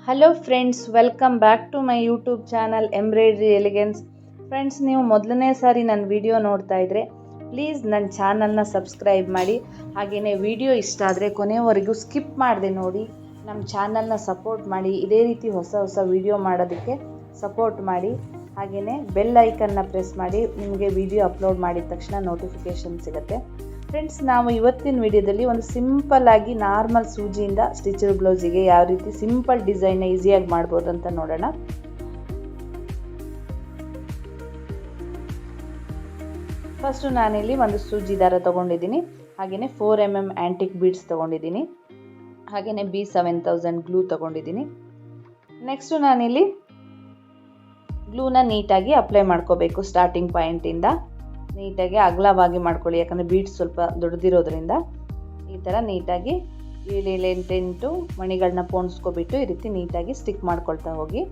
Hello friends, welcome back to my YouTube channel embroidery elegance. Friends, ನೀವು ಮೊದಲನೇ ಸಾರಿ ನನ್ನ video ನೋಡ್ತಾ ಇದ್ದರೆ ಪ್ಲೀಸ್ ನನ್ನ ಚಾನಲ್ನ ಸಬ್ಸ್ಕ್ರೈಬ್ ಮಾಡಿ. ಹಾಗೆಯೇ ವಿಡಿಯೋ ಇಷ್ಟ ಆದರೆ ಕೊನೆಯವರೆಗೂ ಸ್ಕಿಪ್ ಮಾಡದೆ ನೋಡಿ. ನಮ್ಮ ಚಾನಲ್ನ ಸಪೋರ್ಟ್ ಮಾಡಿ. ಇದೇ ರೀತಿ ಹೊಸ ಹೊಸ ವಿಡಿಯೋ ಮಾಡೋದಕ್ಕೆ ಸಪೋರ್ಟ್ ಮಾಡಿ. ಹಾಗೆಯೇ ಬೆಲ್ ಐಕನ್ನ ಪ್ರೆಸ್ ಮಾಡಿ. ನಿಮಗೆ ವಿಡಿಯೋ ಅಪ್ಲೋಡ್ ಮಾಡಿದ ತಕ್ಷಣ ನೋಟಿಫಿಕೇಷನ್ ಸಿಗುತ್ತೆ. ಫ್ರೆಂಡ್ಸ್, ನಾವು ಇವತ್ತಿನ ವಿಡಿಯೋದಲ್ಲಿ ಒಂದು ಸಿಂಪಲ್ ಆಗಿ ನಾರ್ಮಲ್ ಸೂಜಿಯಿಂದ ಸ್ಟಿಚರ್ ಬ್ಲೌಸಿಗೆ ಯಾವ ರೀತಿ ಸಿಂಪಲ್ ಡಿಸೈನ್ನ ಈಸಿಯಾಗಿ ಮಾಡ್ಬೋದು ಅಂತ ನೋಡೋಣ. ಫಸ್ಟು ನಾನಿಲ್ಲಿ ಒಂದು ಸೂಜಿ ದಾರ ತೊಗೊಂಡಿದ್ದೀನಿ. ಹಾಗೆಯೇ 4 mm ಆ್ಯಂಟಿಕ್ ಬೀಡ್ಸ್ ತೊಗೊಂಡಿದ್ದೀನಿ. ಹಾಗೆಯೇ B7000 ಗ್ಲೂ ತೊಗೊಂಡಿದ್ದೀನಿ. ನೆಕ್ಸ್ಟು ನಾನಿಲ್ಲಿ ಗ್ಲೂನ ನೀಟಾಗಿ ಅಪ್ಲೈ ಮಾಡ್ಕೋಬೇಕು. ಸ್ಟಾರ್ಟಿಂಗ್ ಪಾಯಿಂಟಿಂದ ನೀಟಾಗಿ ಅಗಲವಾಗಿ ಮಾಡ್ಕೊಳ್ಳಿ, ಯಾಕಂದರೆ ಬೀಡ್ಸ್ ಸ್ವಲ್ಪ ದೊಡ್ಡದಿರೋದ್ರಿಂದ. ಈ ಥರ ನೀಟಾಗಿ 7-8 ಮಣಿಗಳನ್ನ ಪೋಣಿಸ್ಕೊಬಿಟ್ಟು ಈ ರೀತಿ ನೀಟಾಗಿ ಸ್ಟಿಕ್ ಮಾಡ್ಕೊಳ್ತಾ ಹೋಗಿ.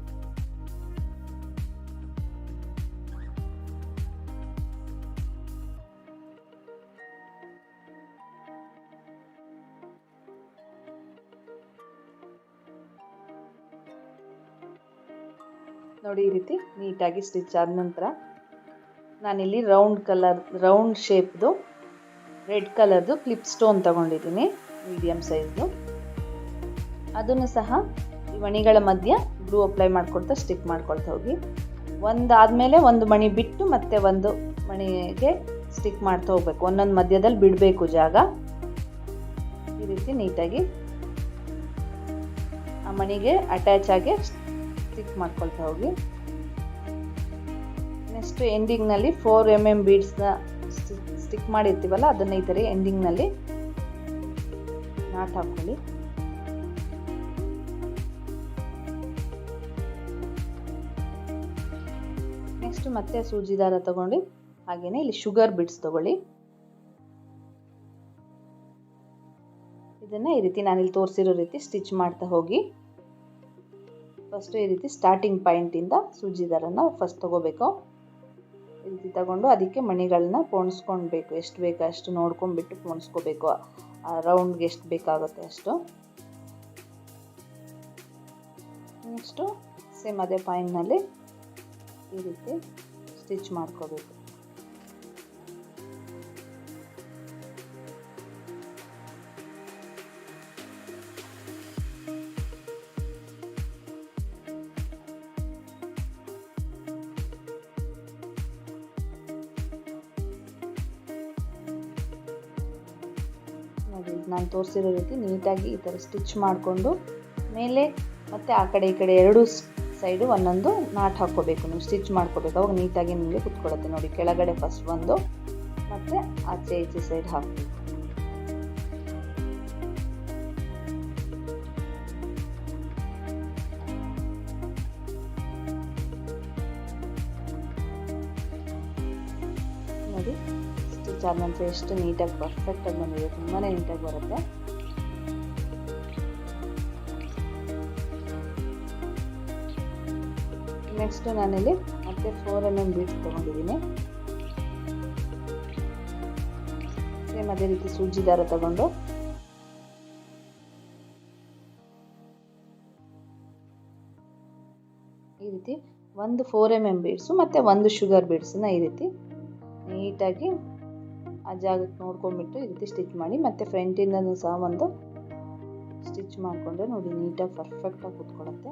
ನೋಡಿ, ಈ ರೀತಿ ನೀಟಾಗಿ ಸ್ಟಿಚ್ ಆದ ನಂತರ ನಾನಿಲ್ಲಿ ರೌಂಡ್ ಶೇಪ್ದು ರೆಡ್ ಕಲರ್ದು ಕ್ಲಿಪ್ ಸ್ಟೋನ್ ತೊಗೊಂಡಿದ್ದೀನಿ, ಮೀಡಿಯಮ್ ಸೈಜ್ದು. ಅದನ್ನು ಸಹ ಈ ಮಣಿಗಳ ಮಧ್ಯ ಗ್ಲೂ ಅಪ್ಲೈ ಮಾಡ್ಕೊಳ್ತಾ ಸ್ಟಿಕ್ ಮಾಡ್ಕೊಳ್ತಾ ಹೋಗಿ. ಒಂದಾದಮೇಲೆ ಒಂದು ಮಣಿ ಬಿಟ್ಟು ಮತ್ತೆ ಒಂದು ಮಣಿಗೆ ಸ್ಟಿಕ್ ಮಾಡ್ತಾ ಹೋಗ್ಬೇಕು. ಒಂದೊಂದು ಮಧ್ಯದಲ್ಲಿ ಬಿಡಬೇಕು ಜಾಗ. ಈ ರೀತಿ ನೀಟಾಗಿ ಆ ಮಣಿಗೆ ಅಟ್ಯಾಚ್ ಆಗಿ ಸ್ಟಿಕ್ ಮಾಡ್ಕೊಳ್ತಾ ಹೋಗಿ. ನೆಕ್ಸ್ಟ್ ಎಂಡಿಂಗ್ನಲ್ಲಿ 4 mm ಬೀಡ್ಸ್ನ ಸ್ಟಿಕ್ ಮಾಡಿರ್ತೀವಲ್ಲ, ಅದನ್ನು ಈ ಥರ ಎಂಡಿಂಗ್ನಲ್ಲಿ ನಾಟ್ ಹಾಕ್ಕೊಳ್ಳಿ. ನೆಕ್ಸ್ಟ್ ಮತ್ತೆ ಸೂಜಿ ದಾರ ತಗೊಂಡು ಹಾಗೆಯೇ ಇಲ್ಲಿ ಶುಗರ್ ಬೀಡ್ಸ್ ತಗೊಳ್ಳಿ. ಇದನ್ನು ಈ ರೀತಿ ನಾನಿಲ್ಲಿ ತೋರಿಸಿರೋ ರೀತಿ ಸ್ಟಿಚ್ ಮಾಡ್ತಾ ಹೋಗಿ. ಫಸ್ಟು ಈ ರೀತಿ ಸ್ಟಾರ್ಟಿಂಗ್ ಪಾಯಿಂಟಿಂದ ಸೂಜಿ ದಾರನ ಫಸ್ಟ್ ತಗೋಬೇಕು. ಈ ರೀತಿ ತಗೊಂಡು ಅದಕ್ಕೆ ಮಣಿಗಳನ್ನ ಪೋಣಿಸ್ಕೊಳ್ಬೇಕು. ಎಷ್ಟು ಬೇಕೋ ಅಷ್ಟು ನೋಡ್ಕೊಂಡ್ಬಿಟ್ಟು ಪೋಣಿಸ್ಕೋಬೇಕು. ಆ ರೌಂಡ್ಗೆ ಎಷ್ಟು ಬೇಕಾಗುತ್ತೆ ಅಷ್ಟು. ನೆಕ್ಸ್ಟು ಸೇಮ್ ಅದೇ ಪಾಯಿಂಟ್ನಲ್ಲಿ ಈ ರೀತಿ ಸ್ಟಿಚ್ ಮಾಡ್ಕೋಬೇಕು. ನಾನು ತೋರಿಸಿರೋ ರೀತಿ ನೀಟಾಗಿ ಈ ಥರ ಸ್ಟಿಚ್ ಮಾಡಿಕೊಂಡು ಮೇಲೆ ಮತ್ತು ಆ ಕಡೆ ಈ ಕಡೆ ಎರಡು ಸೈಡು ಒಂದೊಂದು ನಾಟ್ ಹಾಕ್ಕೋಬೇಕು. ನೀವು ಸ್ಟಿಚ್ ಮಾಡ್ಕೋಬೇಕು. ಅವಾಗ ನೀಟಾಗಿ ನಿಮಗೆ ಕುತ್ಕೊಳ್ಳುತ್ತೆ. ನೋಡಿ, ಕೆಳಗಡೆ ಫಸ್ಟ್ ಒಂದು ಮತ್ತು ಆಚೆ ಈಚೆ ಸೈಡ್ ಹಾಕಬೇಕು. ನೋಡಿ, ಸ್ಟಿಚ್ ಆದ ನಂತರ ಎಷ್ಟು ನೀಟಾಗಿ ಪರ್ಫೆಕ್ಟಾಗಿ ಬಂದಿದೆ. ತುಂಬಾ ನೀಟಾಗಿ ಬರುತ್ತೆ. ನೆಕ್ಸ್ಟ್ ನಾನಿಲ್ಲಿ ಮತ್ತೆ 4 mm ಬೀಡ್ಸ್ ತೊಗೊಂಡಿದ್ದೀನಿ. ಸೇಮ್ ಅದೇ ರೀತಿ ಸೂಜಿ ದಾರ ತಗೊಂಡು ಈ ರೀತಿ ಒಂದು 4 mm ಬೀಡ್ಸು ಮತ್ತು ಒಂದು ಶುಗರ್ ಬೀಡ್ಸನ್ನ ಈ ರೀತಿ ನೀಟಾಗಿ ಆ ಜಾಗಕ್ಕೆ ನೋಡ್ಕೊಂಡ್ಬಿಟ್ಟು ಈ ರೀತಿ ಸ್ಟಿಚ್ ಮಾಡಿ. ಮತ್ತು ಫ್ರಂಟಿಂದನೂ ಸಹ ಒಂದು ಸ್ಟಿಚ್ ಮಾಡಿಕೊಂಡ್ರೆ ನೋಡಿ ನೀಟಾಗಿ ಪರ್ಫೆಕ್ಟಾಗಿ ಕೂತ್ಕೊಳ್ಳುತ್ತೆ.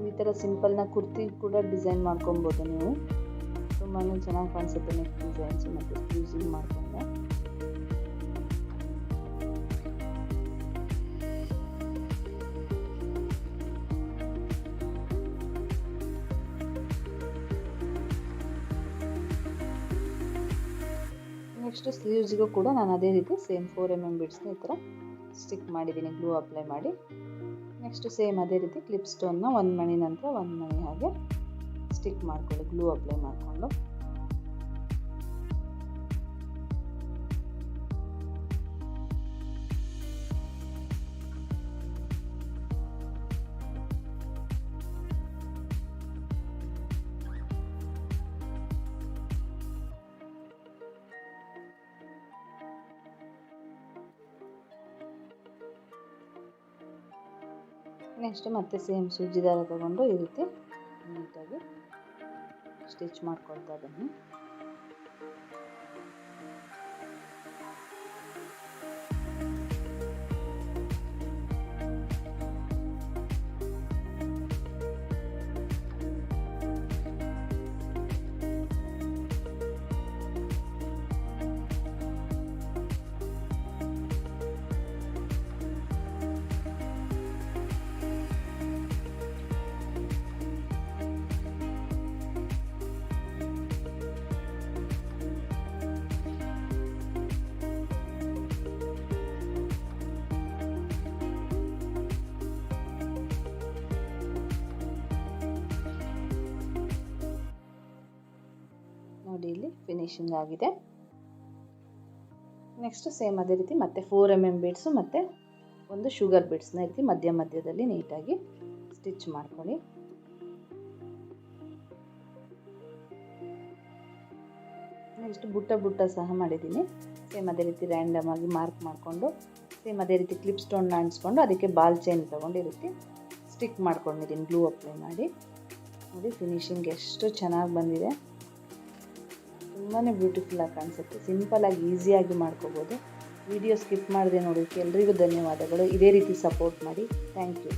ಈ ಥರ ಸಿಂಪಲ್ನ ಕುರ್ತಿ ಕೂಡ ಡಿಸೈನ್ ಮಾಡ್ಕೊಬೋದು ನೀವು. ತುಂಬಾ ಚೆನ್ನಾಗಿ ಕಾಣಿಸುತ್ತೆ ನೆಕ್ ಡಿಸೈನ್ಸ್ ಮತ್ತು ಯೂಸಿಂಗ್ ಮಾಡಿಕೊಂಡ್ರೆ. ನೆಕ್ಸ್ಟ್ ಸ್ಲೀವ್ಸ್ಗೂ ಕೂಡ ನಾನು ಅದೇ ರೀತಿ ಸೇಮ್ 4 mm ಬೀಡ್ಸ್ನ ಈ ಥರ ಸ್ಟಿಕ್ ಮಾಡಿದ್ದೀನಿ, ಗ್ಲೂ ಅಪ್ಲೈ ಮಾಡಿ. ನೆಕ್ಸ್ಟ್ ಸೇಮ್ ಅದೇ ರೀತಿ ಕ್ಲಿಪ್ ಸ್ಟೋನ್ನ ಒಂದು ಮಣಿ ನಂತರ ಒಂದು ಮಣಿ ಹಾಗೆ ಸ್ಟಿಕ್ ಮಾಡ್ಕೊಳ್ಳಿ, ಗ್ಲೂ ಅಪ್ಲೈ ಮಾಡಿಕೊಂಡು. ನೆಕ್ಸ್ಟ್ ಮತ್ತೆ ಸೇಮ್ ಸೂಜಿ ದಾರ ತಗೊಂಡು ಈ ರೀತಿ ನೀಟಾಗಿ ಸ್ಟಿಚ್ ಮಾಡ್ಕೊಳ್ತಾ ಬನ್ನಿ. ನೋಡಿ ಇಲ್ಲಿ ಫಿನಿಶಿಂಗ್ ಆಗಿದೆ. ನೆಕ್ಸ್ಟ್ ಸೇಮ್ ಅದೇ ರೀತಿ ಮತ್ತೆ 4 mm ಬೀಡ್ಸು ಮತ್ತು ಒಂದು ಶುಗರ್ ಬೀಡ್ಸ್ನ ರೀತಿ ಮಧ್ಯದಲ್ಲಿ ನೀಟಾಗಿ ಸ್ಟಿಚ್ ಮಾಡ್ಕೊಳ್ಳಿ. ನೆಕ್ಸ್ಟ್ ಬುಟ್ಟ ಸಹ ಮಾಡಿದ್ದೀನಿ. ಸೇಮ್ ಅದೇ ರೀತಿ ರ್ಯಾಂಡಮ್ ಆಗಿ ಮಾರ್ಕ್ ಮಾಡಿಕೊಂಡು ಸೇಮ್ ಅದೇ ರೀತಿ ಕ್ಲಿಪ್ ಸ್ಟೋನ್ನ ಅಂಟಿಸ್ಕೊಂಡು ಅದಕ್ಕೆ ಬಾಲ್ ಚೈನ್ ತೊಗೊಂಡು ಈ ರೀತಿ ಸ್ಟಿಕ್ ಮಾಡ್ಕೊಂಡಿದ್ದೀನಿ ಗ್ಲೂ ಅಪ್ಲೈ ಮಾಡಿ. ನೋಡಿ ಫಿನಿಶಿಂಗ್ ಎಷ್ಟು ಚೆನ್ನಾಗಿ ಬಂದಿದೆ, ತುಂಬಾ ಬ್ಯೂಟಿಫುಲ್ಲಾಗಿ ಕಾಣಿಸುತ್ತೆ. ಸಿಂಪಲಾಗಿ ಈಸಿಯಾಗಿ ಮಾಡ್ಕೋಬೋದು. ವಿಡಿಯೋ ಸ್ಕಿಪ್ ಮಾಡಿದೆ ನೋಡೋಕ್ಕೆ ಎಲ್ರಿಗೂ ಧನ್ಯವಾದಗಳು. ಇದೇ ರೀತಿ ಸಪೋರ್ಟ್ ಮಾಡಿ. Thank you.